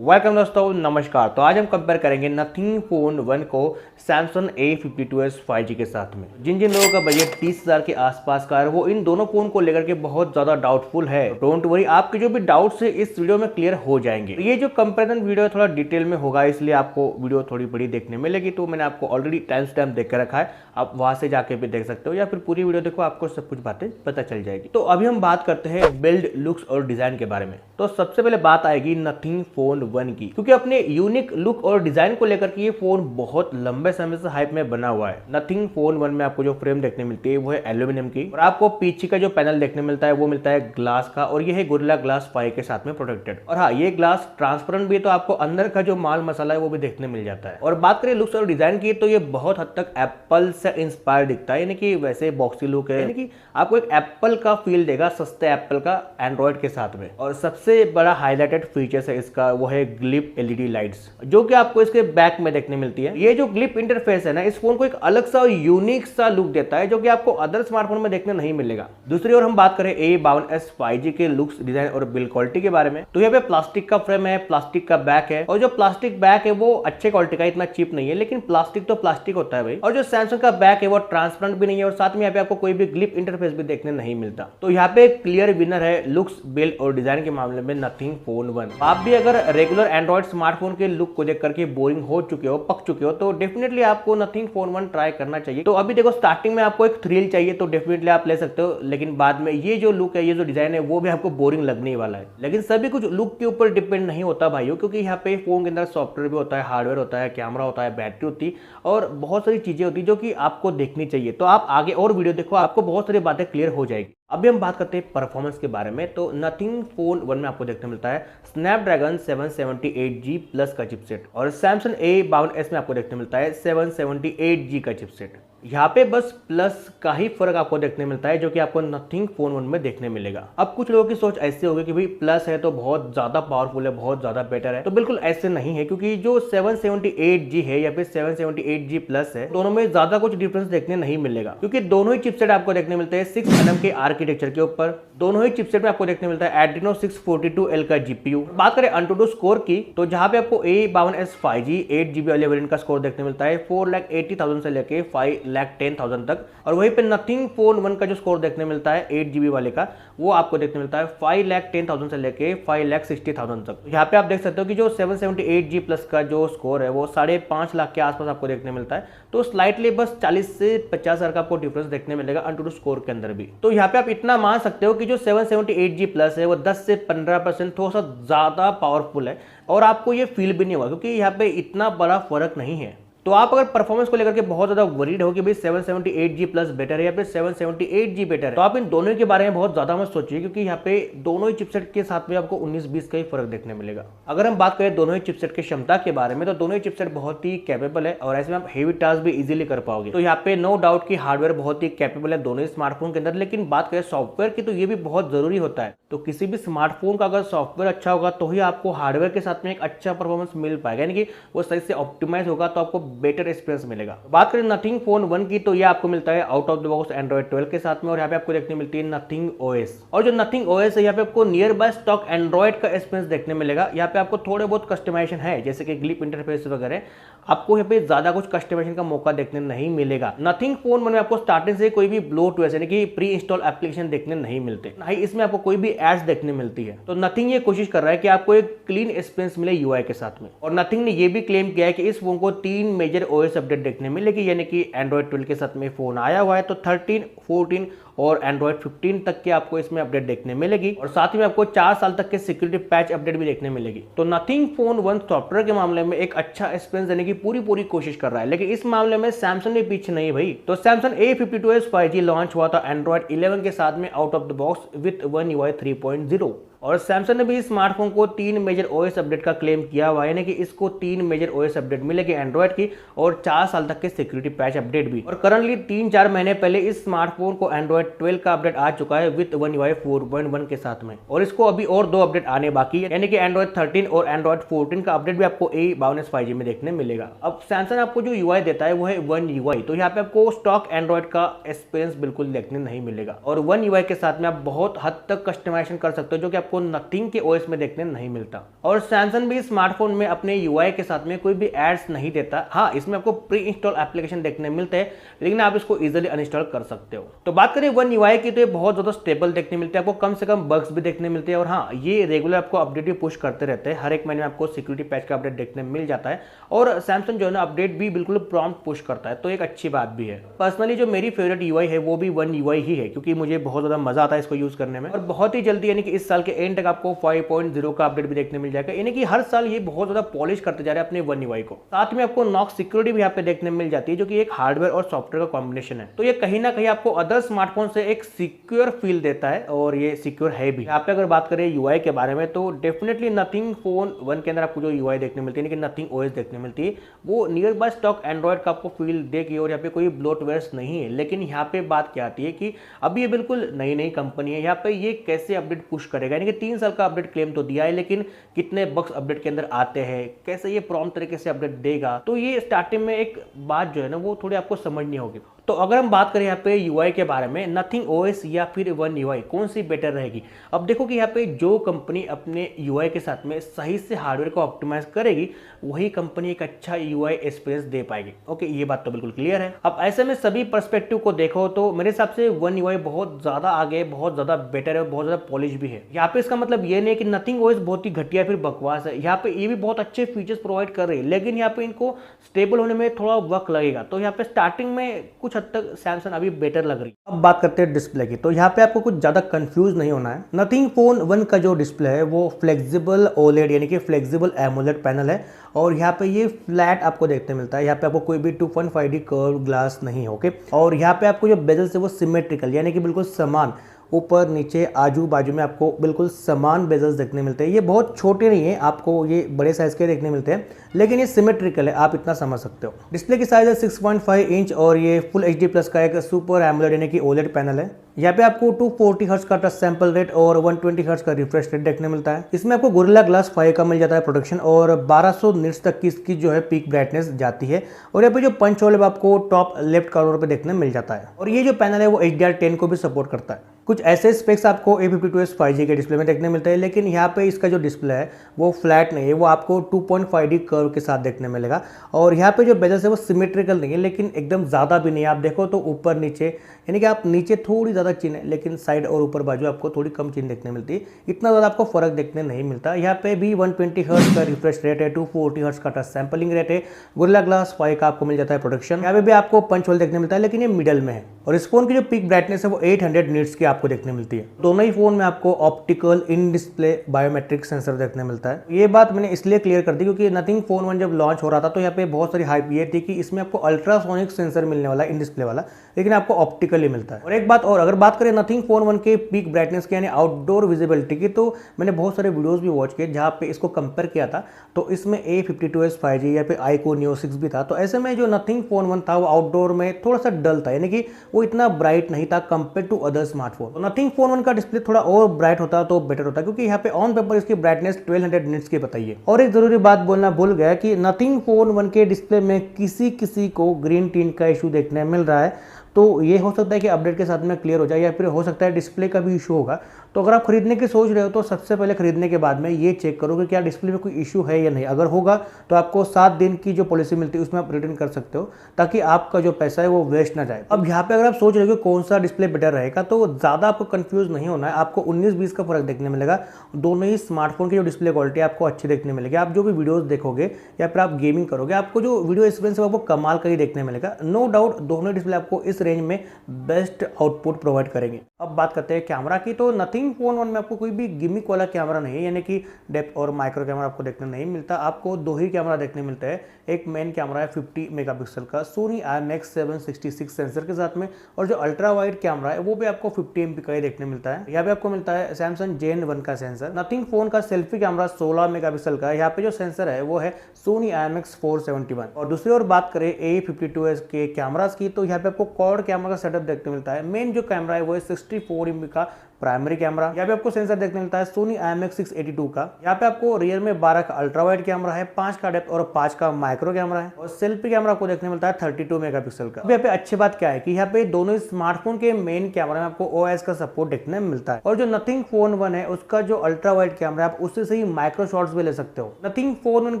Welcome दोस्तों, नमस्कार। तो आज हम कंपेयर करेंगे नथिंग फोन 1 को सैमसंग A52s 5G के साथ में। जिन जिन लोगों का बजट 30,000 के आसपास का है वो इन दोनों फोन को लेकर के बहुत ज्यादा डाउटफुल है। डोंट वरी, आपके जो भी डाउट्स है इस वीडियो में क्लियर हो जाएंगे। ये जो कंपेरिजन वीडियो है थोड़ा डिटेल में होगा, इसलिए आपको वीडियो थोड़ी बड़ी देखने मिलेगी। तो मैंने आपको ऑलरेडी टाइम स्टैम्प देख कर रखा है, आप वहां से जाके भी देख सकते हो या फिर पूरी वीडियो देखो, आपको सब कुछ बातें पता चल जाएगी। तो अभी हम बात करते हैं बिल्ड, लुक्स और डिजाइन के बारे में। तो सबसे पहले बात आएगी नथिंग फोन 1 की, क्योंकि अपने यूनिक लुक और डिजाइन को लेकर के ये फोन बहुत लंबे समय से हाइप में बना हुआ है। नथिंग फोन 1 में आपको जो फ्रेम देखने मिलती है वो है एल्यूमिनियम की, और आपको पीछे का जो पैनल देखने मिलता है वो मिलता है ग्लास का, और ये है गोरिल्ला ग्लास 5 के साथ में प्रोटेक्टेड। और हाँ, ये ग्लास ट्रांसपेरेंट भी है, तो आपको अंदर का जो माल मसाला है वो भी देखने मिल जाता है। और बात करें लुक्स और डिजाइन की, तो ये बहुत हद तक एप्पल से इंस्पायर दिखता है, यानी कि वैसे बॉक्सी लुक है, यानी कि आपको एक एप्पल का फील देगा, सस्ते एप्पल का एंड्रॉइड के साथ में। और सबसे बड़ा हाईलाइटेड फीचर्स है इसका वो है ग्लिप एलईडी लाइट्स, जो कि आपको इसके बैक में देखने मिलती है। ये जो ग्लिप इंटरफेस है ना, इस फोन को एक अलग सा यूनिक सा लुक देता है, जो कि आपको अदर स्मार्टफोन में देखने नहीं मिलेगा। दूसरी ओर हम बात करें A52s 5G के लुक्स, डिजाइन और बिल्ड क्वालिटी के बारे में, तो यहाँ पे प्लास्टिक का फ्रेम है, प्लास्टिक का बैक है, और जो प्लास्टिक बैक है वो अच्छे क्वालिटी का, इतना चीप नहीं है, लेकिन प्लास्टिक तो प्लास्टिक होता है भाई। और जो सैमसंग का बैक है वो ट्रांसपेरेंट भी नहीं है, और साथ में यहाँ पे आपको कोई भी ग्लिप इंटरफेस भी देखने नहीं मिलता। तो यहाँ पे क्लियर विनर है लुक्स, बिल्ड और डिजाइन के मामले में नथिंग फोन 1। आप भी अगर रेगुलर एंड्रॉइड स्मार्टफोन के लुक को देख करके बोरिंग हो चुके हो, पक चुके हो, तो डेफिनेटली आपको नथिंग फोन 1 ट्राई करना चाहिए। तो अभी देखो, स्टार्टिंग में आपको एक थ्रिल चाहिए तो डेफिनेटली आप ले सकते हो, लेकिन बाद में ये जो लुक है, ये जो डिजाइन है, वो भी आपको बोरिंग लगने वाला है। लेकिन सभी कुछ लुक के ऊपर डिपेंड नहीं होता भाइयों, क्योंकि यहाँ पे फोन के अंदर सॉफ्टवेयर भी होता है, हार्डवेयर होता है, कैमरा होता है, बैटरी होती है, और बहुत सारी चीजें होती है जो कि आपको देखनी चाहिए। तो आप आगे और वीडियो देखो, आपको बहुत सारी बातें क्लियर हो जाएगी। अभी हम बात करते हैं परफॉर्मेंस के बारे में। तो नथिंग फोन 1 में आपको देखने मिलता है स्नैपड्रैगन 778G प्लस का चिपसेट, और सैमसंग A52s में आपको देखने मिलता है 778G का चिपसेट। यहाँ पे बस प्लस का ही फर्क आपको देखने मिलता है, जो कि आपको नथिंग फोन 1 में देखने मिलेगा। अब कुछ लोगों की सोच ऐसी होगी कि भाई प्लस है तो बहुत ज्यादा पावरफुल है, बहुत ज्यादा बेटर है, तो बिल्कुल ऐसे नहीं है, क्योंकि जो 778G है या फिर 778G प्लस है, दोनों में ज्यादा कुछ डिफरेंस देखने नहीं मिलेगा, क्योंकि दोनों ही चिपसेट आपको देखने मिलते हैं 6nm के आर्किटेक्चर के ऊपर। दोनों ही चिपसेट में आपको देखने मिलता है Adreno 642L का जीपीयू। बात करें AnTuTu स्कोर की, तो जहां पे आपको A52s 5G 8GB वाले वेरिएंट का स्कोर देखने मिलता है 4,80,000 से लेके 5,10,000 तक, और वहीं पे नथिंग फोन 1 का जो स्कोर देखने मिलता है 8GB वाले का, वो आपको देखने मिलता है 5,10,000 से लेके 5,60,000 तक। यहाँ पे आप देख सकते हो कि जो 778G प्लस का जो स्कोर है वो 5.5 लाख के आसपास आपको देखने मिलता है। तो स्लाइटली बस 40 से 50,000 का आपको डिफरेंस देखने मिलेगा AnTuTu स्कोर के अंदर भी। तो यहाँ पे आप इतना मान सकते हो कि जो 778G प्लस है वो 10 से 15% थोड़ा सा ज्यादा पावरफुल है, और आपको ये फील भी नहीं होगा, क्योंकि यहाँ पे इतना बड़ा फर्क नहीं है। तो आप अगर परफॉर्मेंस को लेकर के बहुत ज्यादा वरीड हो कि भाई 778G प्लस बेटर है या फिर 778G बेटर है, तो आप इन दोनों के बारे में बहुत ज्यादा मत सोचिए, क्योंकि यहाँ पे दोनों ही चिपसेट के साथ में आपको 19-20 का ही फर्क देखने मिलेगा। अगर हम बात करें दोनों ही चिपसेट की क्षमता के बारे में, तो दोनों ही चिपसेट बहुत ही कैपेबल है, और ऐसे में आप हेवी टास्क भी इजीली कर पाओगे। तो यहाँ पे नो डाउट की हार्डवेयर बहुत ही कैपेबल है दोनों ही स्मार्टफोन के अंदर, लेकिन बात करें सॉफ्टवेयर की, तो ये भी बहुत जरूरी होता है। तो किसी भी स्मार्टफोन का अगर सॉफ्टवेयर अच्छा होगा तो ही आपको हार्डवेयर के साथ में एक अच्छा परफॉर्मेंस मिल पाएगा, यानी कि वो सही से ऑप्टिमाइज होगा, तो आपको बेटर एक्सपीरियंस मिलेगा। बात करें नथिंग फोन 1 की, तो ये आपको मिलता है out of the box Android 12 के साथ में, और यहाँ पे आपको देखने मिलती है नथिंग OS। और जो नथिंग OS है, यहाँ पे आपको नियर बाय स्टॉक एंड्रॉइड का एक्सपीरियंस देखने मिलेगा। यहाँ पे आपको थोड़े बहुत कस्टमाइजेशन है, जैसे कि ग्लिप इंटरफेस वगैरह, आपको यहाँ पे ज्यादा कुछ कस्टमाइजेशन का मौका देखने नहीं मिलेगा। नथिंग फोन 1 में आपको स्टार्टिंग से कोई भी ब्लोटवेयर यानी कि प्री इंस्टॉल एप्लीकेशन देखने नहीं मिलते, ना ही इसमें आपको कोई भी एड्स देखने मिलती है। तो नथिंग ये कोशिश कर रहा है कि आपको एक क्लीन एक्सपीरियंस मिले यूआई के साथ में। और नथिंग ने ये भी क्लेम किया है कि इस फोन को 3 मेजर OS अपडेट देखने मिलेगी, यानी कि एंड्रॉइड 12 के साथ में फोन आया हुआ है, तो 13, 14 और एंड्रॉइड 15 तक के आपको इसमें अपडेट देखने मिलेगी, और साथ ही में आपको 4 साल तक के सिक्योरिटी पैच अपडेट भी देखने मिलेगी। तो नथिंग फोन 1 सॉफ्टवेयर के मामले में एक अच्छा एक्सपीरियंस देने की पूरी कोशिश कर रहा है, लेकिन इस मामले में सैमसंग ने पीछे नहीं भाई। तो सैमसंग A52s 5G लॉन्च हुआ था एंड्रॉइड 11 के साथ में out of the box with One UI 3.0, और सैमसंग ने भी इस स्मार्टफोन को 3 मेजर OS अपडेट का क्लेम किया हुआ है, यानी कि इसको 3 मेजर OS अपडेट मिलेगी एंड्रॉइड की, और 4 साल तक के सिक्योरिटी पैच अपडेट भी। और करंटली 3-4 महीने पहले इस स्मार्टफोन को एंड्रॉइड 12 का अपडेट आ चुका है विद वन UI 4.1 के साथ में, और इसको अभी और 2 अपडेट आने बाकी है, यानी कि Android 13 और Android 14 का अपडेट भी आपको A52 5G में देखने मिलेगा। अब सैमसंग आपको जो UI देता है वो है वन UI, तो यहाँ पे आपको स्टॉक एंड्रॉइड का एक्सपीरियंस बिल्कुल देखने नहीं मिलेगा, और वन UI के साथ में आप बहुत हद तक कस्टमाइजेशन कर सकते हो जो कि आपको नथिंग के OS में देखने नहीं मिलता। और सैमसंग भी स्मार्टफोन में अपने UI के साथ में कोई भी एड्स नहीं देता। हाँ, इसमें आपको प्री इंस्टॉल एप्लीकेशन देखने मिलते हैं, लेकिन आप इसको इजीली अनइंस्टॉल कर सकते हो। तो बात करें वन UI की, तो ये बहुत ज्यादा स्टेबल देखने मिलते हैं, आपको कम से कम बग्स भी देखने मिलते हैं, और हाँ, ये रेगुलर आपको अपडेट भी पुश करते रहते हैं। हर एक महीने में आपको सिक्योरिटी पैच का अपडेट देखने मिल जाता है, और सैमसंग जो है ना अपडेट भी बिल्कुल प्रॉम्प्ट पुश करता है, तो एक अच्छी बात भी है। पर्सनली जो मेरी फेवरेट UI है वो भी वन UI ही है, क्योंकि मुझे बहुत ज्यादा मजा आता है इसको यूज करने में, और बहुत ही जल्दी यानी कि इस साल के एंड तक आपको 5.0 का अपडेट भी देखने मिल जाएगा, यानी कि हर साल ये बहुत ज्यादा पॉलिश करते जा रहे हैं अपने वन UI को। साथ में आपको नॉक्स सिक्योरिटी भी यहाँ पे देखने मिल जाती है, जो कि एक हार्डवेयर और सॉफ्टवेयर का कॉम्बिनेशन है, तो ये कहीं ना कहीं आपको अदर स्मार्टफोन से एक सिक्योर फील देता है, और ये सिक्योर है भी। यहाँ पे अगर बात करें UI के बारे में, तो डेफिनेटली नथिंग फोन 1 के अंदर आपको जो UI देखने मिलती है, यानी कि नथिंग OS देखने मिलती है, वो नियर बाय स्टॉक एंड्रॉइड का आपको फील देगी, और यहाँ पे कोई ब्लोटवेयर्स नहीं है। लेकिन यहाँ पे बात क्या आती है कि अभी ये बिल्कुल नई नई कंपनी है, यहाँ पे ये कैसे अपडेट पुश करेगा, यानी कि 3 साल का अपडेट क्लेम तो दिया है, लेकिन कितने बग्स अपडेट के अंदर आते हैं, कैसे ये प्रॉम्प्ट तरीके से अपडेट देगा, तो ये स्टार्टिंग में एक बात जो है ना वो थोड़ी आपको समझनी होगी। तो अगर हम बात करें यहाँ पे UI के बारे में, नथिंग OS या फिर वन UI कौन सी बेटर रहेगी। अब देखो कि यहाँ पे जो कंपनी अपने UI के साथ में सही से हार्डवेयर को ऑप्टिमाइज करेगी, वही कंपनी एक अच्छा UI एक्सपीरियंस दे पाएगी। ओके, ये बात तो बिल्कुल क्लियर है। अब ऐसे में सभी पर्सपेक्टिव को देखो तो मेरे हिसाब से वन UI बहुत ज्यादा आगे, बहुत ज्यादा बेटर है, बहुत ज्यादा पॉलिश भी है। यहाँ पे इसका मतलब ये नहीं कि नथिंग OS बहुत ही घटिया फिर बकवास है, यहाँ पे ये भी बहुत अच्छे फीचर्स प्रोवाइड कर रही है, लेकिन यहाँ पे इनको स्टेबल होने में थोड़ा वक्त लगेगा। तो यहाँ पे स्टार्टिंग में कुछ हद तक सैमसंग अभी बेटर लग रही है। अब बात करते हैं डिस्प्ले की, तो यहाँ पे आपको कुछ ज्यादा कंफ्यूज नहीं होना है। नथिंग फोन 1 का जो डिस्प्ले है वो फ्लेक्सिबल OLED यानी कि फ्लेक्सिबल एमोलेड पैनल है, और यहाँ पे ये फ्लैट आपको देखने मिलता है। यहाँ पे आपको कोई भी 2.5D कर्व ग्लास नहीं है। ओके, और यहाँ पे आपको जो बेजल्स है वो सिमेट्रिकल यानी कि बिल्कुल समान, ऊपर नीचे आजू बाजू में आपको बिल्कुल समान बेजल्स देखने मिलते हैं। ये बहुत छोटे नहीं है, आपको ये बड़े साइज के देखने मिलते हैं, लेकिन ये सिमेट्रिकल है, आप इतना समझ सकते हो। डिस्प्ले की साइज है 6.5 इंच, और ये फुल HD+ का एक सुपर एमोलेड यानी कि OLED पैनल है। यहाँ पे आपको 240 हर्ट्ज का टच सैंपल रेट और 120 हर्ट्ज का रिफ्रेश रेट देखने मिलता है। इसमें आपको गोरिल्ला ग्लास 5 का मिल जाता है प्रोटेक्शन, और 1200 निट्स तक की इसकी जो है पीक ब्राइटनेस जाती है। और यहाँ पे जो पंच होल आपको टॉप लेफ्ट कॉर्नर पे देखने मिल जाता है, और ये जो पैनल है वो HDR10 को भी सपोर्ट करता है। कुछ ऐसे स्पेक्स आपको A52s 5G के डिस्प्ले में देखने मिलते हैं, लेकिन यहाँ पे इसका जो डिस्प्ले है वो फ्लैट नहीं है, वो आपको 2.5D कर्व के साथ देखने मिलेगा। और यहाँ पे जो बेजल्स है वो सिमेट्रिकल नहीं है, लेकिन एकदम ज़्यादा भी नहीं है। आप देखो तो ऊपर नीचे यानी कि आप नीचे थोड़ी ज़्यादा चिन्ह है, लेकिन साइड और ऊपर बाजू आपको थोड़ी कम चिन्ह देखने मिलती है। इतना ज़्यादा आपको फर्क देखने नहीं मिलता। यहाँ पे भी 120 हर्ट्ज का रिफ्रेश रेट है, 240 हर्ट्ज का टच सैंपलिंग रेट है, गोरिल्ला ग्लास 5 का आपको मिल जाता है प्रोटेक्शन। यहाँ पे भी आपको पंच होल देखने मिलता है, लेकिन ये मिडल में है। और इस फोन की जो पीक ब्राइटनेस है वो 800 निट्स की आपको देखने मिलती है। दोनों ही फोन में आपको optical in display biometric sensor देखने मिलता है। ये बात मैंने इसलिए क्लियर कर दी क्योंकि नथिंग फोन 1 जब लॉन्च हो रहा था तो यहाँ पे बहुत सारी हाइप ये थी कि इसमें आपको अल्ट्रासोनिक सेंसर मिलने वाला इन डिस्प्ले वाला, लेकिन आपको ऑप्टिकली मिलता है। और एक बात और, अगर बात करें नथिंग फोन 1 के पीक ब्राइटनेस की यानी आउटडोर विजिबिलिटी की, तो मैंने बहुत सारे वीडियोस भी वॉच किए जहाँ पे इसको कंपेयर किया था। तो इसमें A52s 5G या फिर iQOO Neo 6 भी था। तो ऐसे में जो नथिंग फोन 1 था वो आउटडोर में थोड़ा सा डल था, यानी कि वो इतना ब्राइट नहीं था कंपेयर टू अदर स्मार्टफोन। तो नथिंग फोन 1 का डिस्प्ले थोड़ा और ब्राइट होता तो बेटर होता, क्योंकि यहाँ पे ऑन पेपर इसकी ब्राइटनेस 1200 निट्स की बताइए। और एक जरूरी बात बोलना भूल गया कि नथिंग फोन 1 के डिस्प्ले में किसी को ग्रीन टिंट का इशू देखने मिल रहा है। तो ये हो सकता है कि अपडेट के साथ में क्लियर हो जाए, या फिर हो सकता है डिस्प्ले का भी इशू होगा। तो अगर आप खरीदने की सोच रहे हो तो सबसे पहले खरीदने के बाद में ये चेक करो कि क्या डिस्प्ले में कोई इशू है या नहीं। अगर होगा तो आपको 7 दिन की जो पॉलिसी मिलती है उसमें आप रिटर्न कर सकते हो, ताकि आपका जो पैसा है वो वेस्ट ना जाए। अब यहाँ पे अगर आप सोच रहे हो कि कौन सा डिस्प्ले बेटर रहेगा, तो ज़्यादा आपको कंफ्यूज नहीं होना है। आपको 19-20 का फर्क देखने मिलेगा। दोनों ही स्मार्टफोन की जो डिस्प्ले क्वालिटी आपको अच्छी देखने मिलेगी। आप जो भी वीडियोज़ देखोगे या फिर आप गेमिंग करोगे, आपको जो वीडियो एक्सपीरियंस है वो कमाल का ही देखने मिलेगा। नो डाउट दोनों डिस्प्ले आपको इस रेंज में बेस्ट आउटपुट प्रोवाइड करेंगे। अब बात करते हैं कैमरा की। तो नथिंग फोन 1 में आपको कोई भी गिमिक वाला कैमरा नहीं है, यानी कि डेप्थ और माइक्रो कैमरा आपको देखने नहीं मिलता। आपको दो ही कैमरा देखने मिलता है। एक मेन कैमरा है 50 मेगापिक्सल का सोनी IMX766 सेंसर के साथ में, और जो अल्ट्रा वाइड कैमरा है वो भी आपको 50 MP का ही देखने मिलता है। यहाँ पे आपको मिलता है सैमसंग Gen 1 का सेंसर। नथिंग फोन का सेल्फी कैमरा 16 मेगापिक्सल का है। यहाँ पे जो सेंसर है वो है सोनी IMX471। और दूसरी ओर बात करें A52s के कैमरास की, तो यहाँ पे आपको क्वाड कैमरा का सेटअप देखने मिलता है। मेन जो कैमरा है वो है 64 MP का प्राइमरी कैमरा। यहाँ पे आपको सेंसर देखने मिलता है सोनी IMX682 का। यहाँ पे आपको रियर में 12 का अल्ट्रा वाइड कैमरा है, 5 का डेप्थ और 5 का माइक्रो कैमरा है, और सेल्फी कैमरा आपको देखने मिलता है 32 मेगापिक्सल का। अब यहाँ पे अच्छी बात क्या है कि यहाँ पे दोनों स्मार्टफोन के मेन कैमरा में आपको OIS का सपोर्ट देखने मिलता है। और जो नथिंग फोन 1 है उसका जो अल्ट्रा वाइड कैमरा है आप उससे सही माइक्रो शॉट्स भी ले सकते हो। नथिंग फोन 1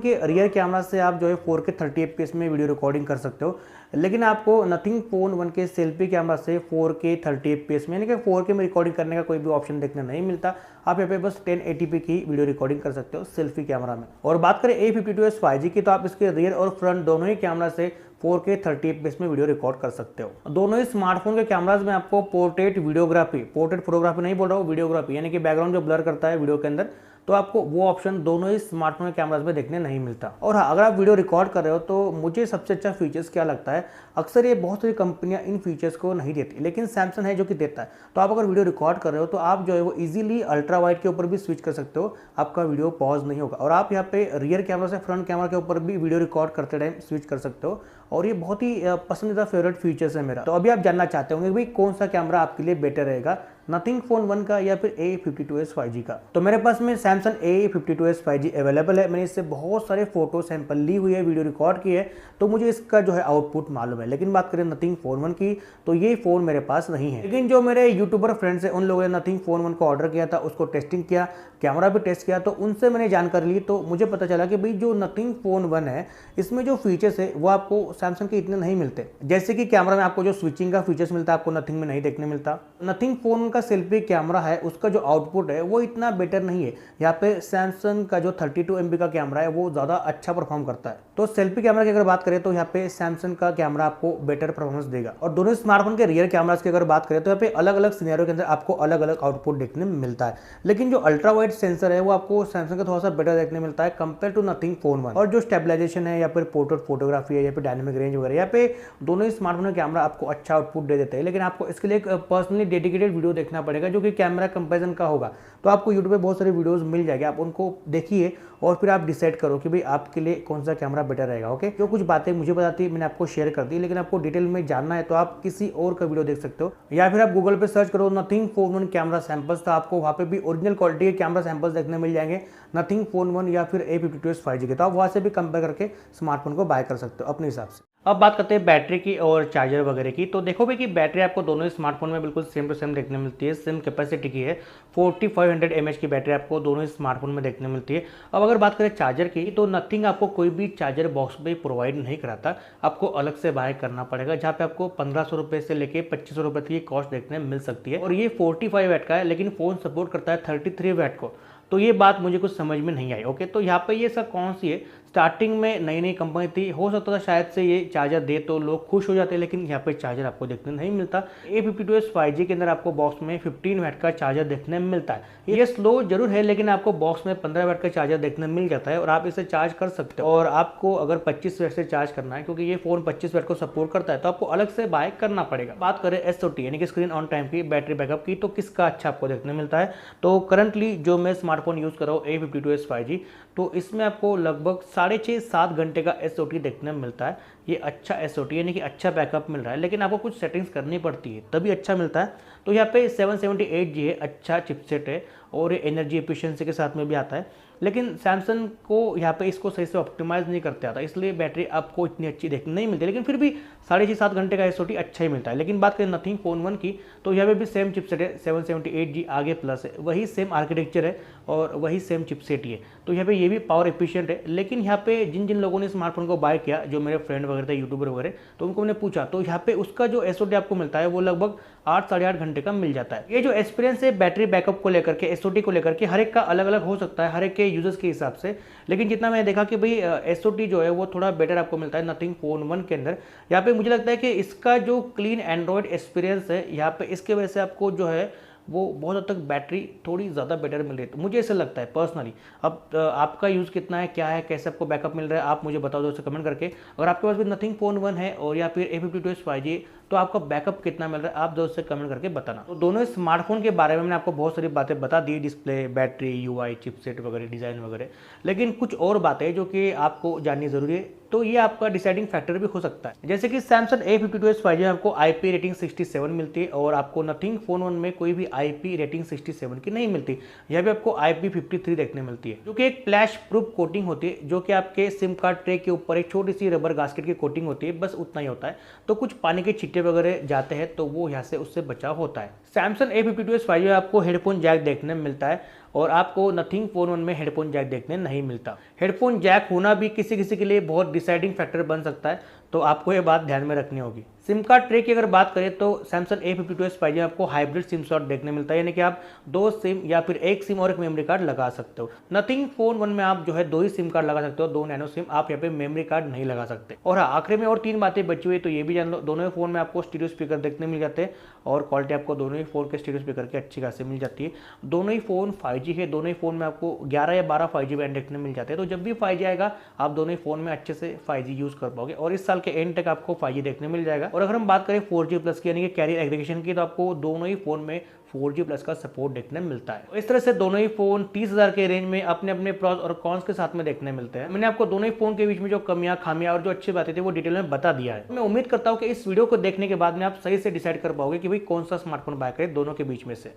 के रियर कैमरा से आप जो है 4K 30 FPS में वीडियो रिकॉर्डिंग कर सकते हो, लेकिन आपको नथिंग फोन 1 के सेल्फी कैमरा से 4K 30 FPS में, यानी कि 4K में रिकॉर्डिंग करने का कोई भी ऑप्शन देखने नहीं मिलता। आप यहाँ पे बस 1080p की वीडियो रिकॉर्डिंग कर सकते हो सेल्फी कैमरा में। और बात करें A52s 5G की, तो आप इसके रियर और फ्रंट दोनों ही कैमरा से 4K 30 FPS में वीडियो रिकॉर्ड कर सकते हो। दोनों ही स्मार्टफोन के कैमराज में आपको पोर्ट्रेट फोटोग्राफी नहीं बोल रहा हूँ, वीडियोग्राफी, यानी कि बैकग्राउंड जो ब्लर करता है वीडियो के अंदर, तो आपको वो ऑप्शन दोनों ही स्मार्टफोन के कैमराज में देखने नहीं मिलता। और हाँ, अगर आप वीडियो रिकॉर्ड कर रहे हो तो मुझे सबसे अच्छा फीचर्स क्या लगता है, अक्सर ये बहुत सारी कंपनियां इन फीचर्स को नहीं देती, लेकिन सैमसंग है जो कि देता है। तो आप अगर वीडियो रिकॉर्ड कर रहे हो तो आप जो है वो इजीली अल्ट्रा वाइड के ऊपर भी स्विच कर सकते हो, आपका वीडियो पॉज नहीं होगा। और आप यहाँ पे रियर कैमरा से फ्रंट कैमरा के ऊपर भी वीडियो रिकॉर्ड करते टाइम स्विच कर सकते हो, और ये बहुत ही पसंदीदा फेवरेट फीचर्स है मेरा। तो अभी आप जानना चाहते होंगे कि भाई कौन सा कैमरा आपके लिए बेटर रहेगा, नथिंग फोन 1 का या फिर A52s 5G का। तो मेरे पास में सैमसंग A52s 5G अवेलेबल है। मैंने इससे बहुत सारे फोटो सैंपल ली हुई है, वीडियो रिकॉर्ड की है, तो मुझे इसका जो है आउटपुट मालूम है। लेकिन बात करें नथिंग फोन 1 की, तो ये फोन मेरे पास नहीं है। लेकिन जो मेरे यूट्यूबर फ्रेंड्स हैं उन लोगों ने नथिंग फोन 1 को ऑर्डर किया था, उसको टेस्टिंग किया, कैमरा भी टेस्ट किया, तो उनसे मैंने जानकारी ली, तो मुझे पता चला कि भाई जो नथिंग फोन 1 है इसमें जो फीचर्स है वो आपको सैमसंग के इतने नहीं मिलते। जैसे कि कैमरा में आपको जो स्विचिंग का फीचर्स मिलता है आपको नथिंग में नहीं देखने मिलता। नथिंग फोन का सेल्फी कैमरा है उसका जो आउटपुट है वो इतना बेटर नहीं है। यहाँ पे सैमसंग का जो 32 MP का कैमरा है वो ज़्यादा अच्छा परफॉर्म करता है। तो सेल्फी कैमरा की अगर बात करें तो यहाँ पे सैमसंग का कैमरा आपको बेटर परफॉर्मेंस देगा। और दोनों स्मार्टफोन के रियर कैमरास की अगर बात करें तो यहाँ पे अलग अलग सिनेरियो के अंदर आपको अलग अलग आउटपुट देखने में मिलता है। लेकिन जो अल्ट्रा वाइड सेंसर है वो आपको सैमसंग का थोड़ा सा बेटर देखने मिलता है कंपेयर टू नथिंग फोन 1। और जो स्टेबलाइजेशन है या फिर पोर्ट्रेट फोटोग्राफी है या फिर डायनेमिक रेंज वगैरह, यहाँ पे दोनों ही स्मार्टफोन का कैमरा आपको अच्छा आउटपुट दे देते हैं। लेकिन आपको इसके लिए एक पर्सनली डेडिकेटेड वीडियो देखना पड़ेगा जो कि कैमरा कंपैरिजन का होगा। तो आपको यूट्यूब पे बहुत सारे वीडियोस मिल जाएंगे, आप उनको देखिए और फिर आप डिसाइड करो कि भाई आपके लिए कौन सा कैमरा बेटर रहेगा। ओके, जो कुछ बातें मुझे बताती मैंने आपको शेयर कर दी, लेकिन आपको डिटेल में जानना है तो आप किसी और का वीडियो देख सकते हो, या फिर आप गूगल पे सर्च करो नथिंग फोन 1 कैमरा सैंपल्स, तो आपको वहाँ पे भी ओरिजिनल क्वालिटी के कैमरा सैंपल्स देखने मिल जाएंगे नथिंग फोन 1 या फिर A52s 5G के। तो आप वहाँ से भी कंपेयर करके स्मार्टफोन को बाय कर सकते हो अपने हिसाब से। अब बात करते हैं बैटरी की और चार्जर वगैरह की। तो देखो भाई कि बैटरी आपको दोनों ही स्मार्टफोन में बिल्कुल सेम टू सेम देखने मिलती है, सेम कैपेसिटी की है। 4500 mAh की बैटरी आपको दोनों ही स्मार्टफोन में देखने मिलती है। अब अगर बात करें चार्जर की, तो नथिंग आपको कोई भी चार्जर बॉक्स पे प्रोवाइड नहीं कराता, आपको अलग से बाय करना पड़ेगा, जहाँ पे आपको 1500 रुपये से लेके 2500 रुपये की कॉस्ट देखने मिल सकती है। और ये 45 वाट का है, लेकिन फ़ोन सपोर्ट करता है 33 वाट को। तो ये बात मुझे कुछ समझ में नहीं आई। ओके, तो यहाँ पे ये सब कौन सी है, स्टार्टिंग में नई नई कंपनी थी, हो सकता था शायद से ये चार्जर दे तो लोग खुश हो जाते, लेकिन यहाँ पे चार्जर आपको देखने नहीं मिलता। A52s 5G के अंदर आपको बॉक्स में 15 वाट का चार्जर देखने में मिलता है। ये स्लो जरूर है, लेकिन आपको बॉक्स में 15 वाट का चार्जर देखने मिल जाता है और आप इसे चार्ज कर सकते हो। और आपको अगर 25 वाट से चार्ज करना है, क्योंकि ये फोन 25 वाट को सपोर्ट करता है, तो आपको अलग से बाय करना पड़ेगा। बात करें SOT यानी कि स्क्रीन ऑन टाइम की, बैटरी बैकअप की, तो किसका अच्छा आपको देखने मिलता है। तो करंटली जो मैं स्मार्टफोन यूज कर रहा हूँ A52s 5G, तो इसमें आपको लगभग 6.5-7 घंटे का SOT देखने में मिलता है। ये अच्छा SOT यानी कि अच्छा बैकअप मिल रहा है, लेकिन आपको कुछ सेटिंग्स करनी पड़ती है तभी अच्छा मिलता है। तो यहाँ पे 778G है, अच्छा चिपसेट है और एनर्जी एफिशिएंसी के साथ में भी आता है, लेकिन सैमसंग को यहाँ पे इसको सही से ऑप्टिमाइज नहीं करते आता, इसलिए बैटरी आपको इतनी अच्छी देखने नहीं मिलती। लेकिन फिर भी 6.5-7 घंटे का SOT अच्छा ही मिलता है। लेकिन बात करें नथिंग फोन 1 की, तो यहाँ पे भी सेम चिपसेट है, 778G आगे प्लस है, वही सेम आर्किटेक्चर है और वही सेम चिपसेट ही है। तो यहाँ पे ये भी पावर एफिशिएंट है। लेकिन यहाँ पे जिन जिन लोगों ने स्मार्टफोन को बाय किया, जो मेरे फ्रेंड वगैरह थे, यूट्यूबर वगैरह, तो उनको मैंने पूछा, तो यहाँ पे उसका जो SOT आपको मिलता है वो लगभग 8-8.5 घंटे का मिल जाता है। ये जो एक्सपीरियंस है बैटरी बैकअप को लेकर के, SOT को लेकर के, हर एक का अलग अलग हो सकता है, हर एक के यूजर्स के हिसाब से, लेकिन जितना मैंने देखा कि भाई एसओटी जो है वो थोड़ा बेटर आपको मिलता है नथिंग फोन 1 के अंदर। यहाँ पे मुझे लगता है कि इसका जो क्लीन एंड्रॉयड एक्सपीरियंस है यहाँ पे, इसके वजह से आपको जो है वो बहुत हद तक बैटरी थोड़ी ज़्यादा बेटर मिल रही है, तो मुझे ऐसा लगता है पर्सनली। अब आपका यूज़ कितना है, क्या है, कैसे आपको बैकअप मिल रहा है, आप मुझे बताओ दोस्तों कमेंट करके। अगर आपके पास भी नथिंग फोन 1 है और या फिर A52s 5G, तो आपका बैकअप कितना मिल रहा है आप दोस्त से कमेंट करके बताना। तो दोनों स्मार्टफोन के बारे में मैंने आपको बहुत सारी बातें बता दी, डिस्प्ले, बैटरी, यूआई, चिपसेट वगैरह, डिज़ाइन वगैरह, लेकिन कुछ और बातें जो कि आपको जाननी ज़रूरी है, तो ये आपका डिसाइडिंग फैक्टर भी हो सकता है। जैसे कि सैमसंग A52s 5G में आपको IP रेटिंग 67 मिलती है और आपको नथिंग फोन 1 में कोई भी IP रेटिंग 67 की नहीं मिलती। यहाँ पे आपको IP53 देखने मिलती है, जो कि एक फ्लैश प्रूफ कोटिंग होती है, जो कि आपके सिम कार्ड ट्रे के ऊपर एक छोटी सी रबर गास्केट की कोटिंग होती है, बस उतना ही होता है। तो कुछ पानी के छिट्टे वगैरह जाते हैं तो वो यहाँ से उससे बचाव होता है। सैमसंग A52s 5G में आपको हेडफोन जैक देखने में मिलता है और आपको नथिंग फोन 1 में हेडफोन जैक देखने नहीं मिलता। हेडफोन जैक होना भी किसी किसी के लिए बहुत डिसाइडिंग फैक्टर बन सकता है, तो आपको ये बात ध्यान में रखनी होगी। सिम कार्ड ट्रे की अगर बात करें तो सैमसंग A52s 5G में आपको हाइब्रिड सिम स्लॉट देखने मिलता है, यानी कि आप 2 सिम या फिर एक सिम और एक मेमोरी कार्ड लगा सकते हो। नथिंग फोन 1 में आप जो है 2 ही सिम कार्ड लगा सकते हो, 2 नैनो सिम, आप यहाँ पे मेमोरी कार्ड नहीं लगा सकते। और हाँ, आखिरी में और 3 बातें बची हुई, तो ये भी जान लो, दोनों ही फोन में आपको स्टीरियो स्पीकर देखने मिल जाते हैं और क्वालिटी आपको दोनों ही फोन के स्टीरियो स्पीकर की अच्छी खासी मिल जाती है। दोनों ही फोन 5G है, दोनों ही फोन में आपको 11 या 12 5G बैंड देखने मिल जाते हैं, तो जब भी 5G आएगा आप दोनों ही फोन में अच्छे से 5G यूज कर पाओगे और इस साल के एंड तक आपको 5G देखने मिल जाएगा। और अगर हम बात करें 4G प्लस की, यानी कि कैरियर एग्रीगेशन की, तो आपको दोनों ही फोन में 4G प्लस का सपोर्ट देखने मिलता है। इस तरह से दोनों ही फोन 30,000 के रेंज में अपने अपने प्रॉस और कॉन्स के साथ में देखने मिलते हैं। मैंने आपको दोनों ही फोन के बीच में जो कमियां, खामियां और जो अच्छी बातें थी वो डिटेल में बता दिया है। मैं उम्मीद करता हूं कि इस वीडियो को देखने के बाद में आप सही से डिसाइड कर पाओगे कि भाई कौन सा स्मार्टफोन बाय करें दोनों के बीच में से।